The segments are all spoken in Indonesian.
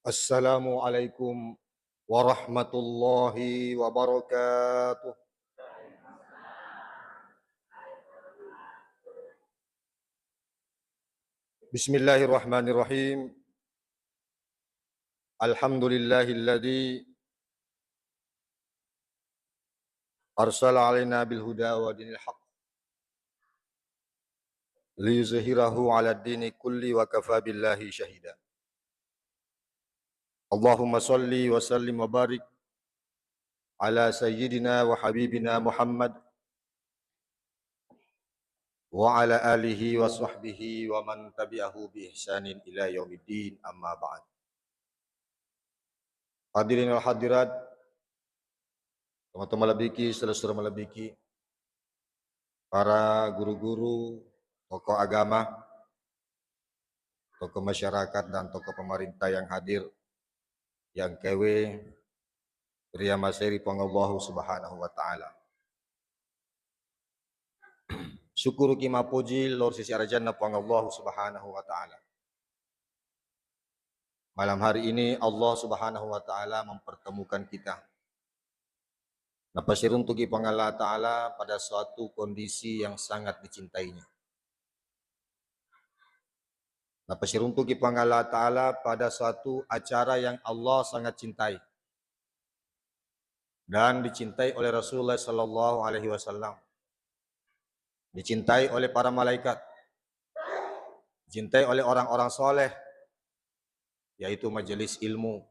Assalamualaikum warahmatullahi wabarakatuh. Bismillahirrahmanirrahim. Alhamdulillahilladzi arsala alaina bil huda wa dinil haqq liyuzhirahu 'ala dini kulli wa kafa billahi syahida. Allahumma shalli wa sallim wa barik ala sayyidina wa habibina Muhammad wa ala alihi wa sahbihi wa man tabi'ahu bi ihsanin ila yaumiddin, amma ba'd. Hadirin wal hadirat, teman-teman malabiki, saudara-saudara malabiki, para guru-guru, tokoh agama, tokoh masyarakat, dan tokoh pemerintah yang hadir, yang kewe, pria maseri pangallahu subhanahu wa ta'ala. Syukur kima puji lor sisi arjana pangallahu subhanahu wa ta'ala. Malam hari ini Allah subhanahu wa ta'ala mempertemukan kita. Napasir untuk Allah ta'ala pada suatu kondisi yang sangat dicintainya. Napasir untuk Allah ta'ala pada suatu acara yang Allah sangat cintai dan dicintai oleh Rasulullah sallallahu alaihi wasallam, dicintai oleh para malaikat, dicintai oleh orang-orang soleh, yaitu majelis ilmu,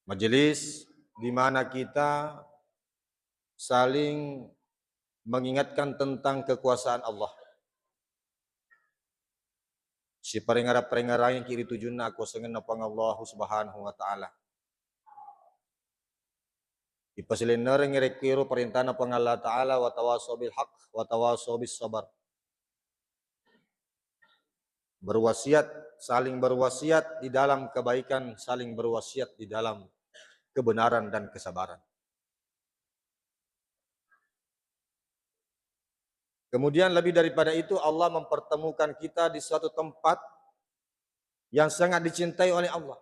majelis di mana kita saling mengingatkan tentang kekuasaan Allah. Si perengara-perengara yang kiri tujuna aku sengen napang Allah subhanahu wa ta'ala. Ipasilenar ngerekiro perintah napang Allah ta'ala wa tawasaw bil haq wa tawasaw bis sabar. Berwasiat, saling berwasiat di dalam kebaikan, saling berwasiat di dalam kebenaran dan kesabaran. Kemudian lebih daripada itu, Allah mempertemukan kita di suatu tempat yang sangat dicintai oleh Allah.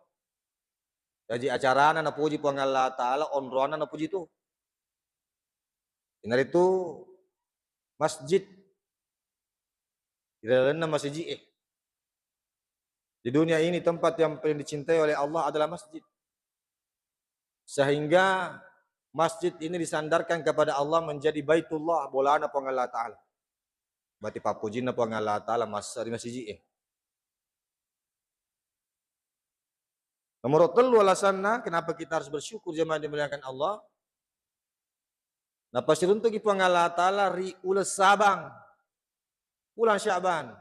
Jadi acara na puji pang Allah Ta'ala, onroana na puji itu. Inar itu masjid. Di dalamnya masjid. Di dunia ini tempat yang paling dicintai oleh Allah adalah masjid. Sehingga masjid ini disandarkan kepada Allah menjadi baitullah, bolana pang Allah Ta'ala. Berarti papujin na pang Allah Ta'ala masa di masjid. Nomor 3 alasanna kenapa kita harus bersyukur jemaah dimuliakan Allah. Napa siruntuk ipang Allah Ta'ala ri ulas sabang bulan Sya'ban.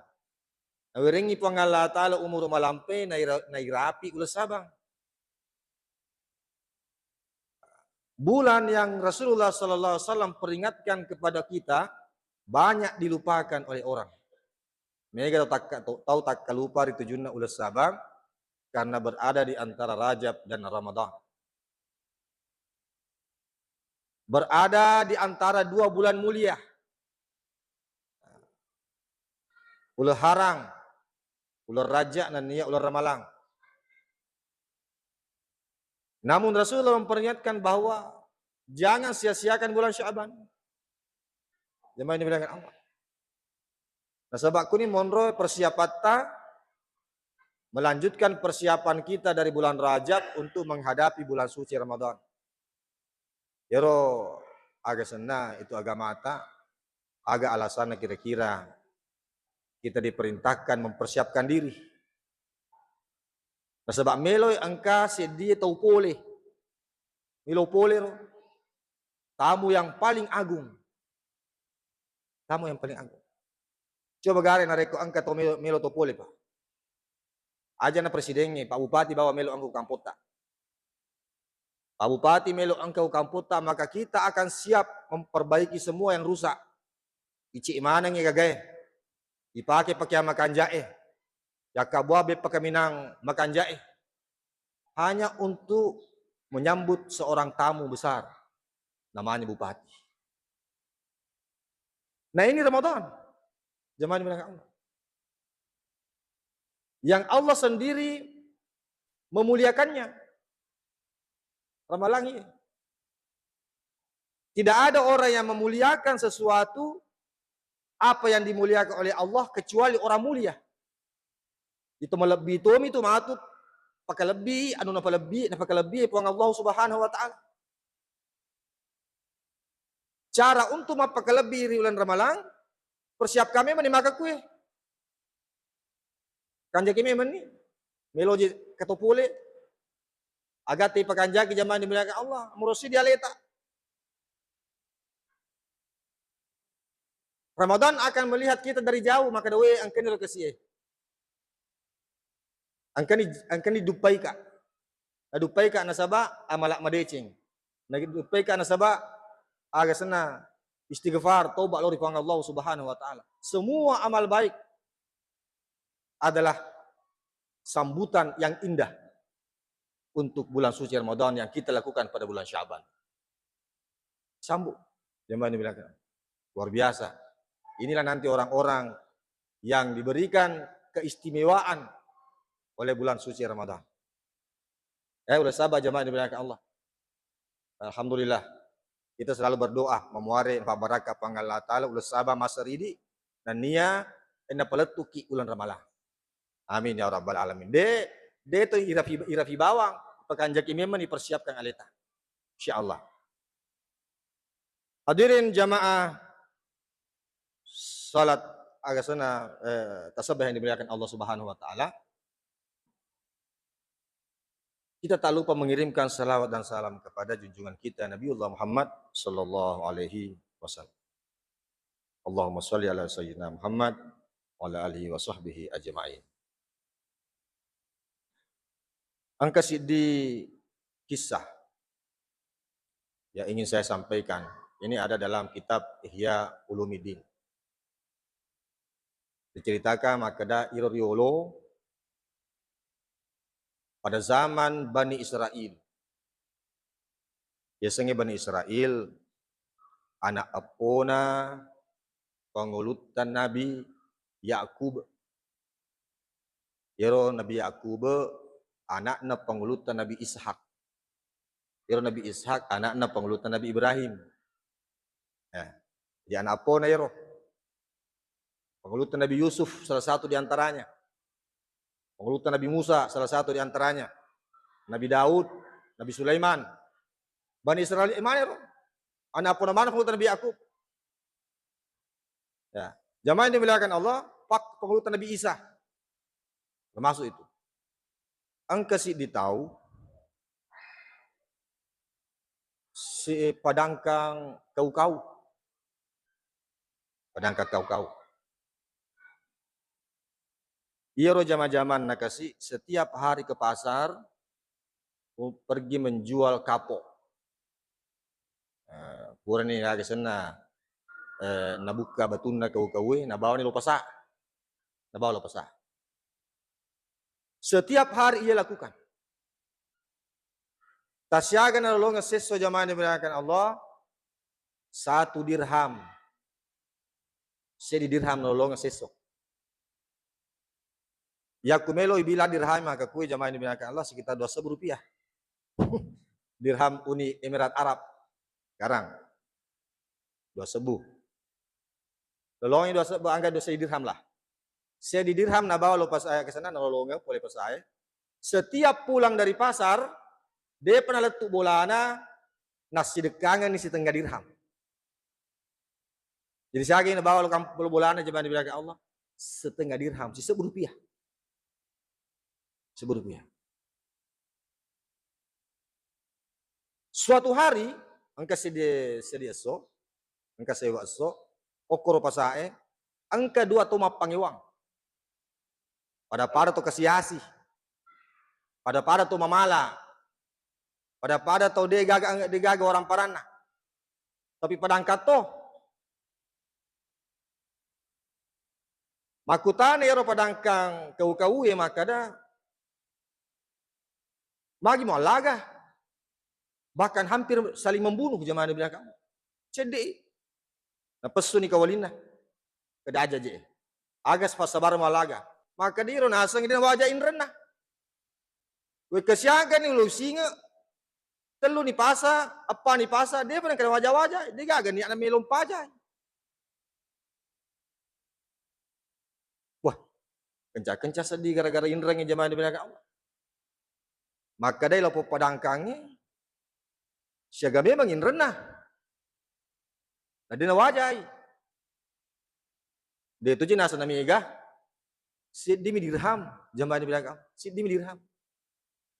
Nawiringi pang Allah Ta'ala umur malampe nairapi ulas sabang. Bulan yang Rasulullah sallallahu alaihi wasallam peringatkan kepada kita banyak dilupakan oleh orang. Mereka tahu tak lupa di tujuanna ulas sabang karena berada di antara Rajab dan Ramadan. Berada di antara 2 bulan mulia. Ulah harang, ulah Rajab dan ulah Ramalang. Namun Rasulullah memperingatkan bahwa jangan sia-siakan bulan Sya'ban. Jemaah ini bilang Allah. Nah, sebabku ini monro persiapan melanjutkan persiapan kita dari bulan Rajab untuk menghadapi bulan suci Ramadan. Yero agak senang itu agak mata, agak alasannya kira-kira kita diperintahkan mempersiapkan diri. Nah, sebab meloy angka sedia tau pole. Milo pole tamu yang paling agung. Tamu yang paling agung. Coba gare nareko angka to melo tau pole Pak. Aja na presidennya, Pak Bupati bawa melo angka kampota. Pak Bupati melo angka kampota, maka kita akan siap memperbaiki semua yang rusak. Ici mana yang gagay. Dipakai makan jae. Ya kabuabe pakai minang makan jae. Hanya untuk menyambut seorang tamu besar. Namanya Bupati. Nah ini Ramadan. Jemaah dimana Allah. Yang Allah sendiri memuliakannya. Ramalan ini. Tidak ada orang yang memuliakan sesuatu apa yang dimuliakan oleh Allah kecuali orang mulia. Itu melebih itu matut pakai lebih, anu napa lebih puang Allah Subhanahu wa taala. Cara untuk mapakai lebih di bulan Ramalan, persiap kami maka kue. Kanja kami meni meloji ketopule agati pakanjaki zaman dimuliakan Allah, murosi dia leta. Ramadan akan melihat kita dari jauh, maka dawe angkani lokasi. Angkani dupai ka. Dupai ka nasaba amalak madecing. Dupai ka nasaba aga sana istighfar, tobat lori pang Allah Subhanahu wa taala. Semua amal baik adalah sambutan yang indah untuk bulan suci Ramadan yang kita lakukan pada bulan Syaban. Sambut. Jemaah dibilang luar biasa. Inilah nanti orang-orang yang diberikan keistimewaan oleh bulan suci Ramadan. Udah sabar jemaah dimuliakan Allah. Alhamdulillah. Kita selalu berdoa memuari baraka panggal Allah Ta'ala ulah sabar masa ridi dan nia ena peletuki bulan Ramadan. Amin ya rabbal alamin. De to irafi bawang pekanjak memang dipersiapkan aleta. Insyaallah. Hadirin jamaah salat agasana tasabih yang dimuliakan Allah Subhanahu wa taala. Kita tak lupa mengirimkan salawat dan salam kepada junjungan kita Nabiullah Muhammad sallallahu alaihi wasallam. Allahumma shalli ala sayyidina Muhammad wa ala alihi wa sahbihi ajma'in. Angka di kisah yang ingin saya sampaikan. Ini ada dalam kitab Ihya Ulumuddin. Diceritakan makada Iroriolo pada zaman Bani Israel. Biasanya Bani Israel anak apona pengulutan Nabi Yakub. Yero Nabi Yakub anakna pengulutan Nabi Ishak. Yero Nabi Ishak anakna pengulutan Nabi Ibrahim. Jadi anak apona yero. Pengulutan Nabi Yusuf salah satu di antaranya. Pengulutan Nabi Musa salah satu di antaranya. Nabi Daud, Nabi Sulaiman. Bani Israel mana yero? Anak apona mana pengulutan Nabi Yakub? Ya, jamaah yang dimuliakan Allah, pak pengulutan Nabi Isa. Termasuk itu. Angka si ditau si padangkang kau-kau. Padangkang kau-kau. Ia roh zaman-zaman nakasi setiap hari ke pasar pergi menjual kapok. Pura ni lagi sana nabuka batuna kau-kau nabawa ni lopasa. Nabawa lopasa. Setiap hari ia lakukan. Tasyaga na lolong seso jamaah dimuliakan Allah 1 dirham. 1 dirham na lolong seso. Ya kumelo ibila dirham maka kue jamaah dimuliakan Allah sekitar 2.000 rupiah. Dirham Uni Emirat Arab. Sekarang 2.000. Lolongnya 2.000 angka 2 dirham lah. Saya di dirham na bawa lo pas saya ke sana nolongnya boleh pas saya. Setiap pulang dari pasar, dia pernah letuk bolana nasi dekangan ni 1/2 dirham. Jadi saya ingin bawa lo bolana jemaah dimuliakan Allah 1/2 dirham, si Rp1. Rp1. Suatu hari, angka sedia so, angka sewa so, okoro pasae, angka 2 toma pangiwang. Pada to kasiasi. Pada to mamala. Pada to degaga orang parana. Tapi pada angkat to. Makutane yaro padangkang kau-kau maka dah. Magi mau laga. Bahkan hampir saling membunuh jemaah di belakang. Cede. Nah pesu ni kawalina. Kada aja je. Agas pas sabar malaga. Maka diro nasang din wajain renah. Kue kesiagan ni lu singa. Telu ni pasa, apa ni pasa, dia pernah kena wajah-wajah. Dia gagal ni anak melom pajai. Wah, kencah-kencah sedih gara-gara inrangnya jamaah di belakang Allah. Maka dia lopo padangkangnya, siaga memang inrenah. Nah, dia wajai. Dia tu jenasa nami ega, sidimi dirham, jamaah di belakang. Sidimi dirham.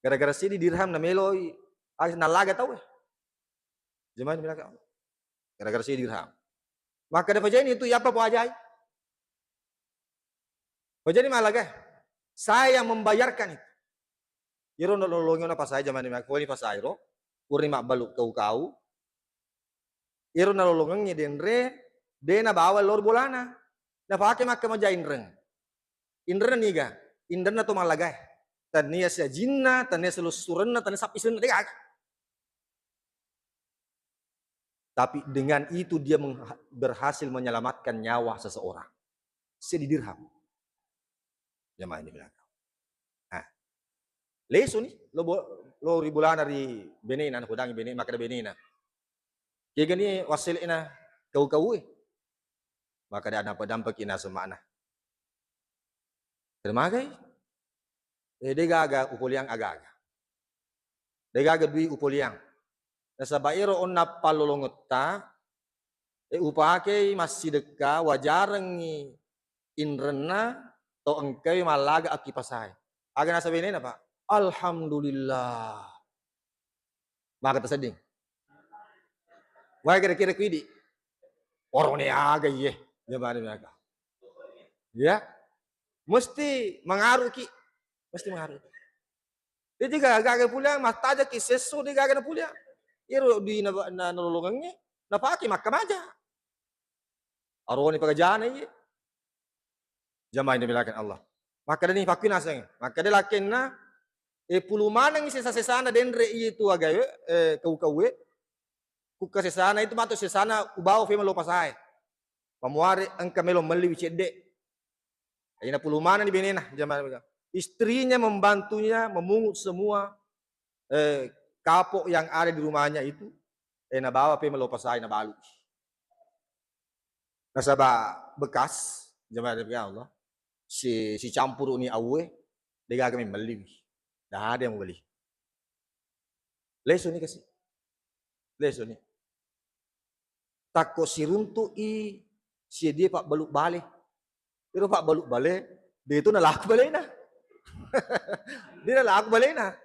Gara-gara sidi dirham na meloi, nalaga tahu jemaah di belakang. Gara-gara sidi dirham. Maka ada pajai itu apa pajai? Pajai malaga. Saya membayarkan itu. Iro nolongin apa saya jemaah di belakang. Kau ini pas airo, kurni mak baluk kau. Iro nolongin denre, dena bawa lor bolana. Na pakai mak kemajai inreng. Inreng niga, inreng tu malaga. Tania sia jinna, tania selusuran, tania sapi sun dia. Tapi dengan itu dia berhasil menyelamatkan nyawa seseorang. Sedi dirham. Jamaah ini belakang. Nah, leso nih, lo ribulan dari benina, kudangi benina, maka benina. Kaya gani wasil ina kau maka ada apa dampak ina semana. Termagai. Dia gaga upuliang agaga. Dia gaga dui upuliang. Nasa bairo on na palolongot ta, upake masih deka wajarang ni inrena to engkay malaga akipasay. Aga nasa benena pak. Alhamdulillah. Maka terseding. Wah kira-kira kuidi. Orang ni aga ye. Jemaah ni aga. Ya. Mesti mengaruh ki. Mesti mengaruh. Dia juga agak pulang, mas taja ki sesu dia agak pulang. Iro di na nolongangnya, na paki makam aja. Arwani pagajana ye. Jamaah ini bilakan Allah. Maka dia ni pakuin aseng. Maka dia lakin na puluh manang sesa-sesana denre itu agak kau-kau kuka sesana itu matu sesana ubao fema lo pasai. Pamuari angka melo meliwi cedek. Ayana puluh manang di benena jamaah. Istrinya membantunya memungut semua kapok yang ada di rumahnya itu. Na bawa pe melopasai na balu. Nasaba bekas jemaah dari Allah. Si campur ni awe dia kami beli. Dah ada yang beli. Leso ni kasih. Leso ni. Takut si runtu si dia pak baluk balik. Itu pak baluk balik, dia itu nalak balik nah. Dia nalak balik nah.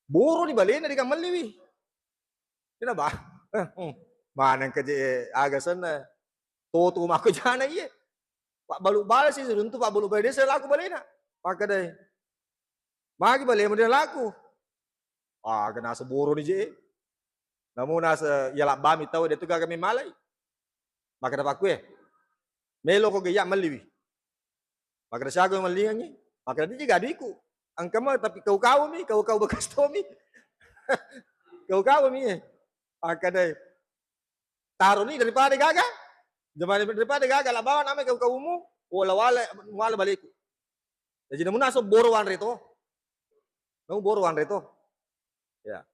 Boro ni balik na di kang maliwi. Dia ba? Manang kerja agak sana. Toto mako jana iya. Pak baluk balik sih runtu pak baluk balik dia saya laku balik nah. Maka deh. Magi balik dia laku. Kena seboro ni je. Namun nasa yalak bami tahu dia tu kagak malai. Maka dapat aku melo ko gaya maliwi. Maka dah siago maliwi maka dia juga adiku. Angka mah tapi kau bekas Tommy. Kau mi. Maka deh taruh ni daripada gagal. Zaman daripada gagal lah bawa nama kau-kaumu. Wala balik. Jadi namun naso borowan reto. Namun borowan reto. Ya.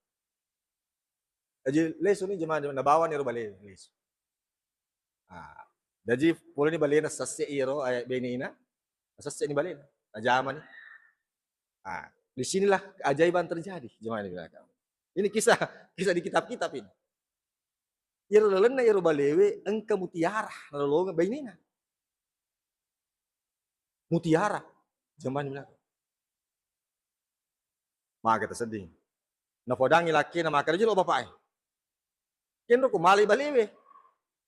Jadi leso ni zaman nabawa ni ro balik leso. Jadi pula ni balik na sase iro ay benina. Sase ni balik. Zaman ni. Di sinilah keajaiban terjadi jemaah di belakang. Ini kisah di kitab-kitab ini. Iro lelen na iro balewe engka mutiara nolongan benina. Mutiara jemaah di belakang. Maka kita sedih. Na podangi laki na maka jelo bapak. Kendo ko mali balewe.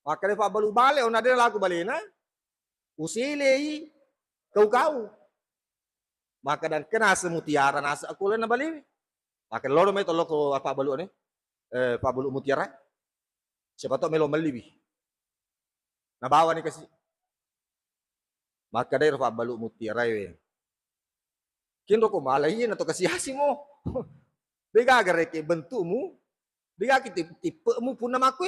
Maka dia balu bale ona dia laku balena. Usile kau. Maka dan kena semutiara nasa aku na balewe. Maka loro me tolo ko apa balu ni? Pak balu mutiara. Siapa tahu melo meliwi. Nabawa ni kasi. Maka dia pak balu mutiara we. Kendo ko malayin atau kasihasi mo. Dia gareke bentukmu. Dia tipe-tipemu pun nama aku.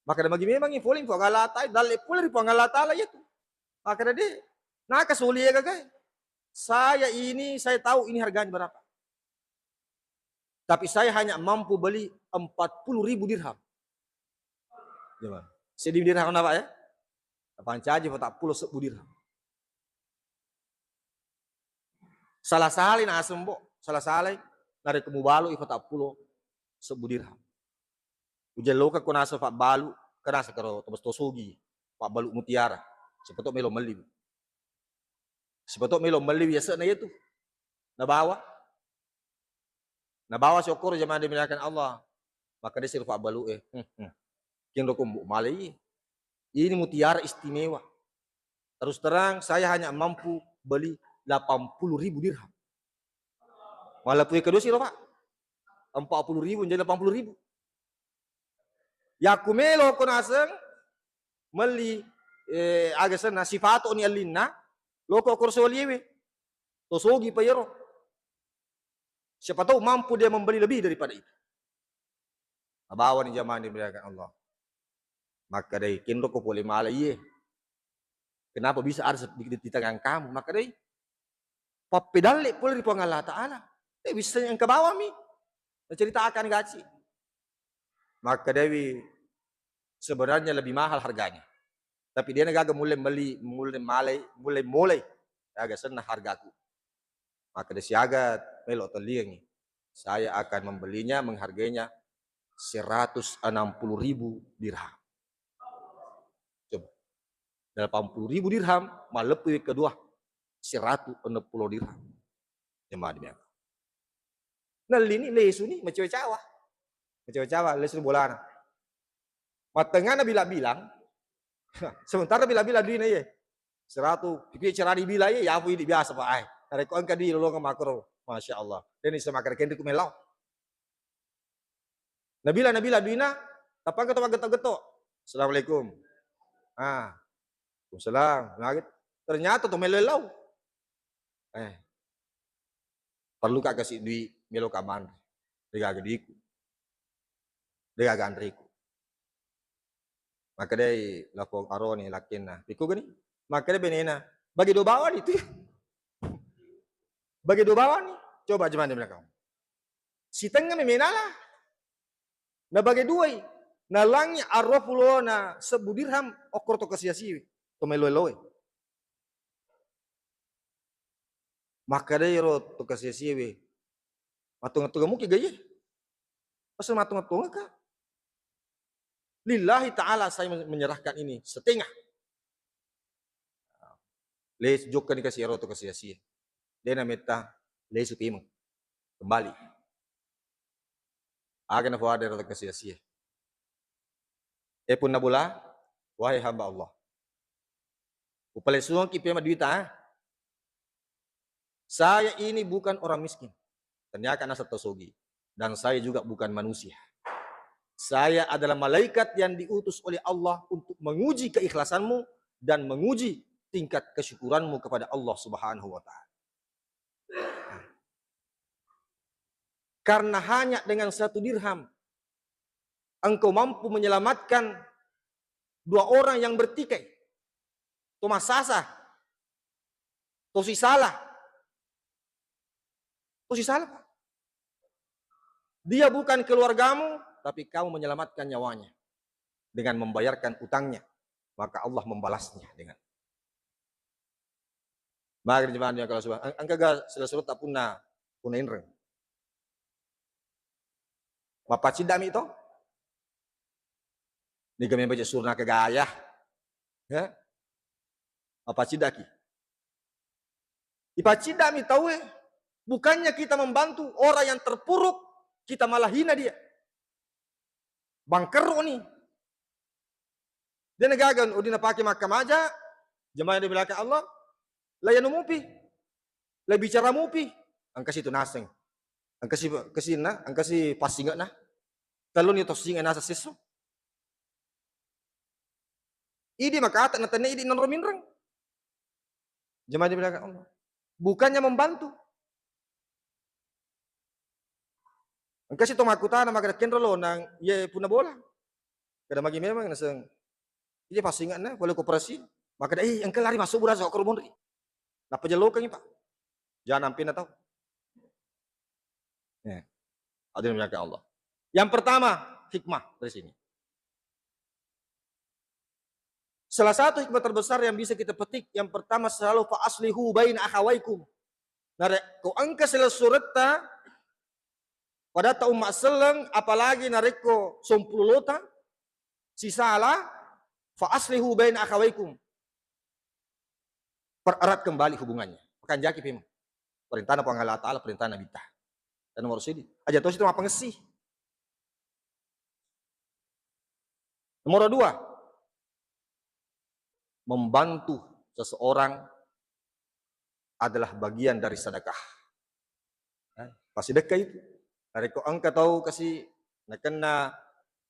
Maka dia bagi memang yang foling po galata, dalle pula di po galata lah itu. Maka dia Nah, kasuli ya kagak. Saya tahu ini harganya berapa. Tapi saya hanya mampu beli 40.000 dirham. Gimana? Sedih dirham apa ya? Apaan caji 40 dirham. Salah salin asem bo, salah salin nari kemu balu i 40 dirham. Ujian loka ko nasa pak balu, kana sa karo tobas tosugi, pak balu mutiara. Sepatok melo meli. Sepatok melo meli biasa na itu. Nabawa. Nabawa syukur zaman dimuliakan Allah. Maka dia sirf pak balu Kendo ko malai. Ini mutiara istimewa. Terus terang saya hanya mampu beli 80.000 dirham. Malah punya kedua sih Pak. 40.000 jadi 80.000. Ya kumelo ko naseng meli agasan na sifato ni alinna loko kurso liwe. Tosogi pa yero. Siapa tahu mampu dia membeli lebih daripada itu. Abawa ni zaman dimuliakan Allah. Maka dari kendo ko boleh malai. Kenapa bisa ada di tangan kamu? Maka dari papedale pula di Allah Ta'ala. Bisa yang ke bawah mi. Cerita akan gaji. Maka Dewi sebenarnya lebih mahal harganya. Tapi dia agak mulai agak senang hargaku. Maka dia siaga melok telingi. Saya akan membelinya, menghargainya 160.000 dirham. Coba. 80.000 dirham, malepuy kedua 160 dirham. Jemaah demikian. Nah ini lesu nih, macam cawa. Macam cawa, lesu bola. Matengah na bilang, sementara bila duit na ye. 100, pikir cerari bila ye, ya aku ini biasa pak ay. Tarik ko angka di lolong makro, masya Allah. Dan isa makar kendi kumelau. Nabila duit na, tapang ketok getok. Assalamualaikum. Waalaikumsalam. Ternyata tuh melelau. Perlu kak kasih duit melo kaman. Dega gediku. Dega gandriku. Maka dia lapor aroni lakin na. Piku gani. Maka dia benena. Bagi dua bawan itu. Bagi dua bawan nih. Coba cuman dia bilang kamu. Si tengah memenalah. Na bagi dua. Na langnya arrofulo na sebudirham okor to kasiasi. To meloeloe. Maka dia ro to kasiasi. Matung-matung mungkin gaya. Pasal matung-matung kah? Lillahi ta'ala saya menyerahkan ini setengah. Les jokkan dikasih ero to kasih. Dia namita les supimang. Kembali. Agan na fuada ero to kasih. Pun nabula, wahai hamba Allah. Upalesuang kipema duita. Saya ini bukan orang miskin. Ternyata nasa tosogi. Dan saya juga bukan manusia. Saya adalah malaikat yang diutus oleh Allah untuk menguji keikhlasanmu dan menguji tingkat kesyukuranmu kepada Allah Subhanahu wa Ta'ala. Karena hanya dengan 1 dirham engkau mampu menyelamatkan 2 orang yang bertikai. Thomas Sasa, Tosi Salah. Dia bukan keluargamu, tapi kamu menyelamatkan nyawanya dengan membayarkan utangnya, maka Allah membalasnya dengan. Maka jemaah yang kalau subhan, angka ga sila-sila tak puna inreng. Mapaci dami ito? Ni kami baca surna kegaya. Ya? Mapaci daki. Ipaci dami tahu bukannya kita membantu orang yang terpuruk, kita malah hina dia. Bangker nih. Dia nagagan udina pakai makam aja. Jemaah yang dibilangkan Allah. Layan umupi. Lay bicara mupi. Angkas itu naseng. Angkas kesina. Angkas pasingan na. Talon itu singa nasa seso. Idi makata na tanya idi nanrominrang. Jemaah yang dibilangkan Allah. Bukannya membantu. Angkas itu makuta na magadakin rolo nang ye puna bola. Kada magi memang naseng. Iya pasingan na, boleh koperasi. Maka dah, engkau lari masuk beras kau korban. Napa jalukan Pak? Jangan sampai na tahu. Ya. Hadirin yang Allah. Yang pertama, hikmah dari sini. Salah satu hikmah terbesar yang bisa kita petik, yang pertama selalu fa aslihu baina akhawaikum. Nare ko angka sila surata pada ta umma seleng apalagi nareko sompulota si salah fa aslihu baina akhawaikum. Pererat kembali hubungannya. Akan jaki memang. Perintah Allah Ta'ala, perintah Nabi Ta. Dan nomor sini. Aja terus itu apa ngesih. Nomor dua. Membantu seseorang adalah bagian dari sedekah. Pasti sedekah itu. Dari ko angka tahu kasih nak kena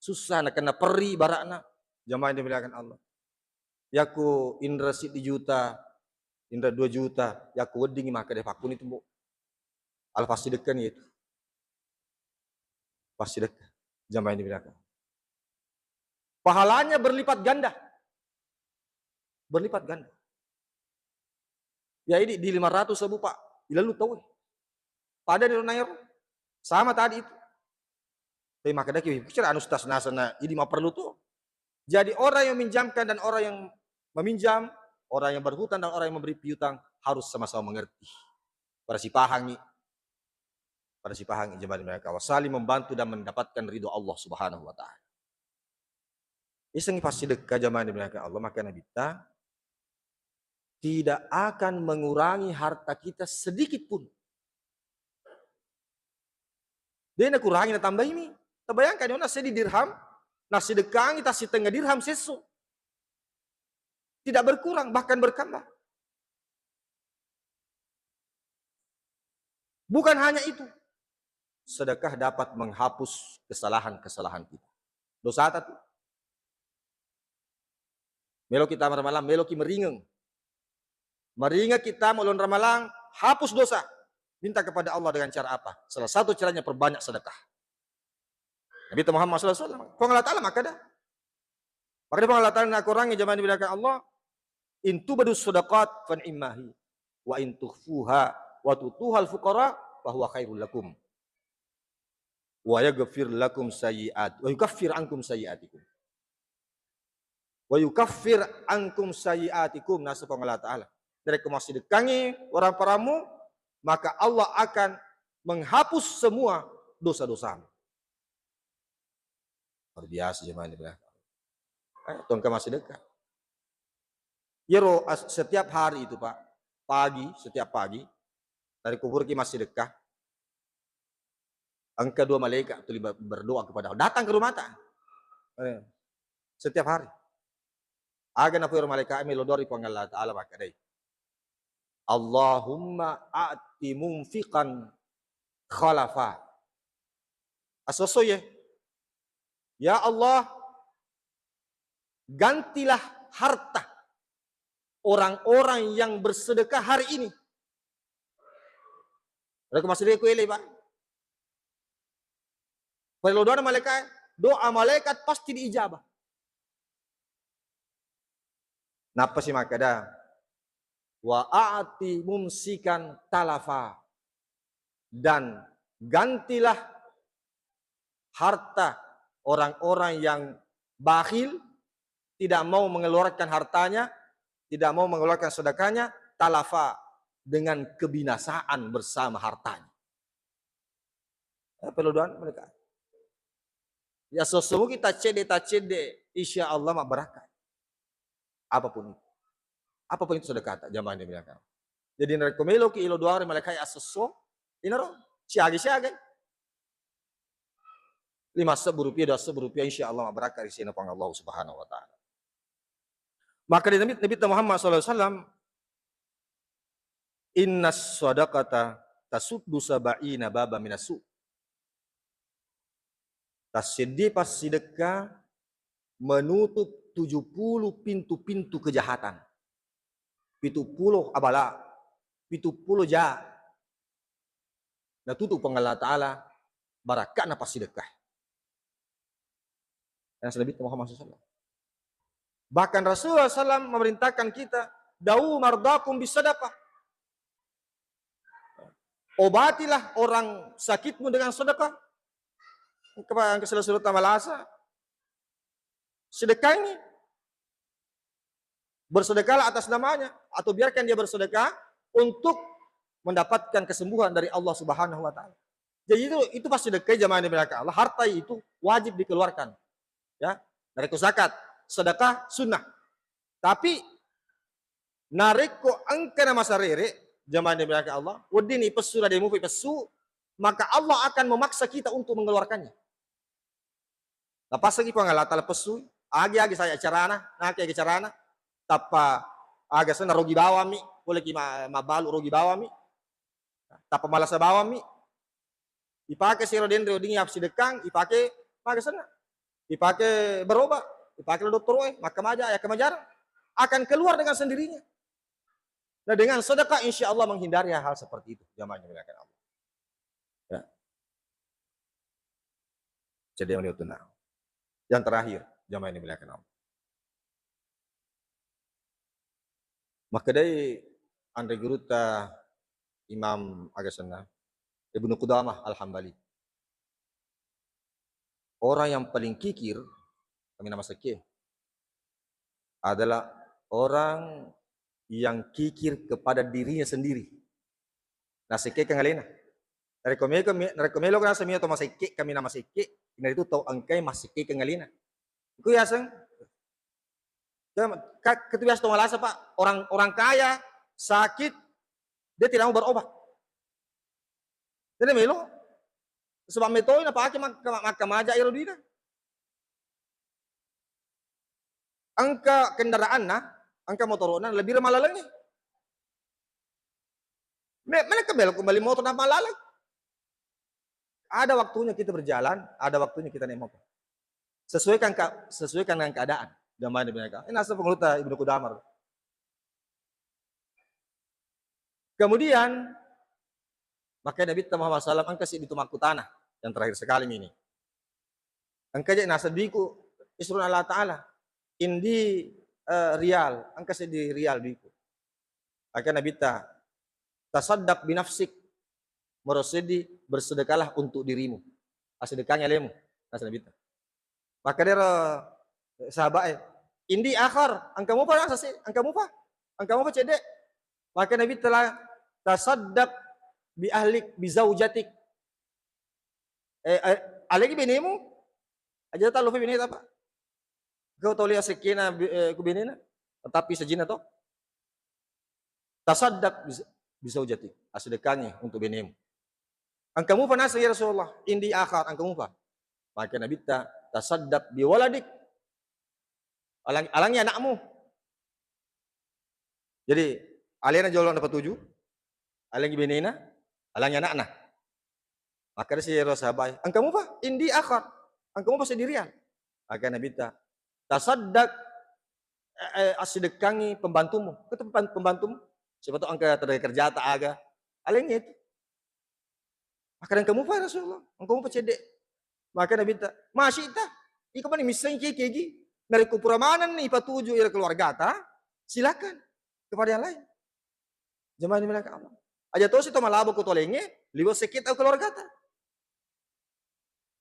susah, nak kena peri barakna. Jamaah yang dimuliakan Allah. Yaku indra 1 juta, indra 2 juta, yaku wedding maka deh pakun itu bu. Al pasti sedekah nih itu. Pasti sedekah. Jamaah yang dimuliakan. Pahalanya berlipat ganda. Berlipat ganda. Ya ini di 500 ribu Pak. Lalu tahu. Pada di Ronair. Sama tadi itu. Tapi maka dah kira anu tas nasana ini mah perlu tuh. Jadi orang yang minjamkan dan orang yang meminjam, orang yang berhutang dan orang yang memberi piutang harus sama-sama mengerti. Pada si pahangi. Pada si pahangi jemaah mereka saling membantu dan mendapatkan ridho Allah Subhanahu wa taala. Iseng pasti dekat jemaah mereka Allah maka Nabi kita tidak akan mengurangi harta kita sedikit pun. Dia nak kurangi nak tambah ini. Terbayangkan dia nasi di dirham, nasi dekangi nasi tengah dirham sesu. Tidak berkurang bahkan berkambah. Bukan hanya itu. Sedekah dapat menghapus kesalahan-kesalahan kita. Dosa satu. Melo kita ramalang, melo ki meringeng. Meringat kita mulun ramalang, hapus dosa. Minta kepada Allah dengan cara apa? Salah satu caranya perbanyak sedekah. Nabi Muhammad SAW. Kau Allah Ta'ala maka dah. Maka Allah Ta'ala nak kurangi zaman dibilangkan Allah. Intu badus sedaqat fan immahi. Wa intukhfuha wa tutuhal fuqara. Bahwa khairul lakum. Wa yaghfir lakum sayyi'at. Wa yukaffir ankum sayyi'atikum. Wa yukaffir ankum sayyi'atikum. Nasa Allah Ta'ala. Dari masih dekangi orang paramu. Maka Allah akan menghapus semua dosa-dosamu. Luar biasa jemaah ini. Tuhan masih dekat. Yero setiap hari itu Pak, setiap pagi, dari kubur kita masih dekat. Angka 2 malaikat itu berdoa kepada Allah. Datang ke rumah tak? Setiap hari. Agar nafu malaikat melodori Allah Ta'ala maka deh. Allahumma a'ti mumfiqan khalafa. Asoso ya. Ya Allah, gantilah harta orang-orang yang bersedekah hari ini. Mereka masih dia kuili Pak. Kalau doa malaikat pasti diijabah. Napa sih maka dah? Wa a'ti mumsikan talafa. Dan gantilah harta orang-orang yang bakhil, tidak mau mengeluarkan hartanya, tidak mau mengeluarkan sedekahnya, talafa, dengan kebinasaan bersama hartanya. Perlu doa mereka. Ya sesungguhnya kita cede, insya Allah mak berkah. Apapun itu. Apapun itu sedekah jamaah yang dimuliakan. Jadi rekomelo ki ilo doa mereka ya seso, inaro, siagi. 5 rupiah, 10 rupiah, insya Allah berkah di sini pang Allah Subhanahu wa taala. Maka di Nabi Muhammad SAW, innas sadaqata tasuddu sab'ina baba minasu. Tasidi pas sedekah menutup 70 pintu-pintu kejahatan. 70 abala, 70 jahat. Nah tutup Allah Ta'ala barakat na pas sedekah. Yang Nabi Muhammad SAW. Bahkan Rasulullah SAW memerintahkan kita, da'u mardakum bisadaqah. obatilah orang sakitmu dengan sedekah. Kepada seluruh malasa. Sedekah ini bersedekahlah atas namanya, atau biarkan dia bersedekah untuk mendapatkan kesembuhan dari Allah Subhanahu wa taala. Jadi itu pasti sedekah jamaah yang dimuliakan Allah. Harta itu wajib dikeluarkan. Ya, dari zakat, sedekah sunnah. Tapi nareko angka nama sarere jamaah yang dimuliakan Allah, wadini pesu da demo pesu, maka Allah akan memaksa kita untuk mengeluarkannya. Lepas lagi pangalata lepesu, agi saya carana, naki agi carana, tapa aga sana rogi bawami, boleh ki mabalu rogi bawami, tapa malasa bawami, ipake siro dendro dingi ap sidekang, ipake pakai sana, ipake berobat, ipake dokter maka maja ya kemajar akan keluar dengan sendirinya. Nah dengan sedekah insya Allah menghindari hal seperti itu. Jamaah yang dimuliakan Allah. Ya. Jadi yang tenang. Yang terakhir, jamaah yang dimuliakan Allah. Maka dari Andre Guruta Imam Agasana Ibnu Qudamah Al-Hambali. Orang yang paling kikir, kami nama sekih, adalah orang yang kikir kepada dirinya sendiri. Nah sekih kengalina. Rekomelo kana sa miyo to masikik kami na masikik. Ina itu tau angkay masikik kengalina. Iku yasang ketubias to malasa Pak, orang kaya sakit dia tidak mau berobat. Jadi melo sebab metoi na pakai makamaja irodina. Angka kendaraan angka motorona lebih malalang nih. Mereka belok kembali motor na malalang. Ada waktunya kita berjalan, ada waktunya kita naik motor. Sesuaikan dengan keadaan. Jamaah mereka. Ini asal pengeluta Ibnu Qudamah. Kemudian maka Nabi Muhammad SAW angka si ditumaku tanah yang terakhir sekali ini. Angka jadi nasadiku isrun Allah Taala indi rial angka si di rial biku. Maka Nabi tasaddaq binafsik merosidi bersedekahlah untuk dirimu. Sedekahnya lemu. Nasa Nabi. Maka dia sahabat indi akhar angkamu pa nasa angkamu pa cedek. Maka Nabi telah tasaddaq bi ahlik bi zaujatik. Alagi binimu aja tak lupa bini apa? Kau tahu lihat sekina ku binina tetapi sejina to. Tasaddaq bi zaujatik. Sedekahnya untuk binimu. Angkamu pa nasa ya Rasulullah, indi akhar angkamu pa. Maka Nabi tasaddaq bi waladik. Alangnya anakmu. Jadi alena jalan dapat 7. Alangi binina, alangnya anak. Maka si sahabat, angkamu pa indi akhar. Angkamu pa sendirian. Maka Nabi tasaddaq sedekahi pembantumu. Kata pembantumu. Siapa tahu angka terdapat kerja tak aga. Alangnya itu. Maka kamu pa Rasulullah, kamu pa cedek. Maka Nabi masih ita. Ikaw pa ni misang kiki. Dari kupuramanan nih patuju ira keluarga ta, silakan kepada yang lain. Jemaah ini mereka Allah. Aja tahu sih to malabo ko tolenge, liwat sakit atau keluarga ta.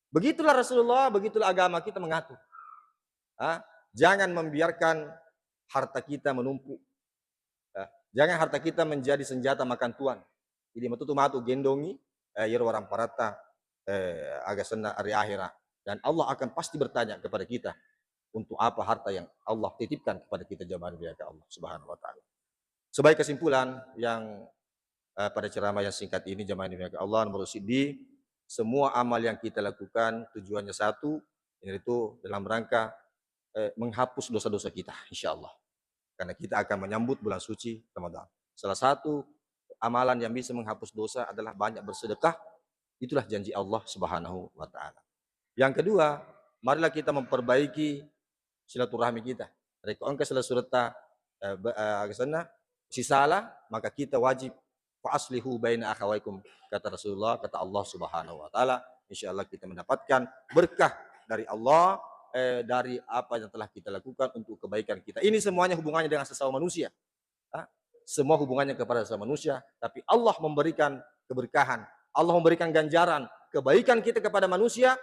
Begitulah Rasulullah, begitulah agama kita mengatur. Jangan membiarkan harta kita menumpuk. Jangan harta kita menjadi senjata makan tuan. Jadi matu gendongi ira orang parata agak sena hari akhirat, dan Allah akan pasti bertanya kepada kita untuk apa harta yang Allah titipkan kepada kita jemaah dimuliakan Allah Subhanahu wa taala. Sebagai kesimpulan yang pada ceramah yang singkat ini jemaah dimuliakan Allah, nomor CD, semua amal yang kita lakukan tujuannya satu, yaitu dalam rangka menghapus dosa-dosa kita insyaallah. Karena kita akan menyambut bulan suci Ramadan. Salah satu amalan yang bisa menghapus dosa adalah banyak bersedekah. Itulah janji Allah Subhanahu wa taala. Yang kedua, marilah kita memperbaiki silaturahmi kita. Reko angka salah surata agasana sisala, maka kita wajib fa aslihu baina akhawaikum, kata Rasulullah, kata Allah Subhanahu wa taala. Insyaallah kita mendapatkan berkah dari Allah dari apa yang telah kita lakukan untuk kebaikan kita. Ini semuanya hubungannya dengan sesama manusia. Semua hubungannya kepada sesama manusia, tapi Allah memberikan keberkahan. Allah memberikan ganjaran kebaikan kita kepada manusia,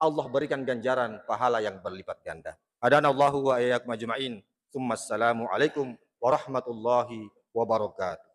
Allah berikan ganjaran pahala yang berlipat ganda. Hadanallahu wa iyyakum ajma'in. Assalamu alaikum warahmatullahi wabarakatuh.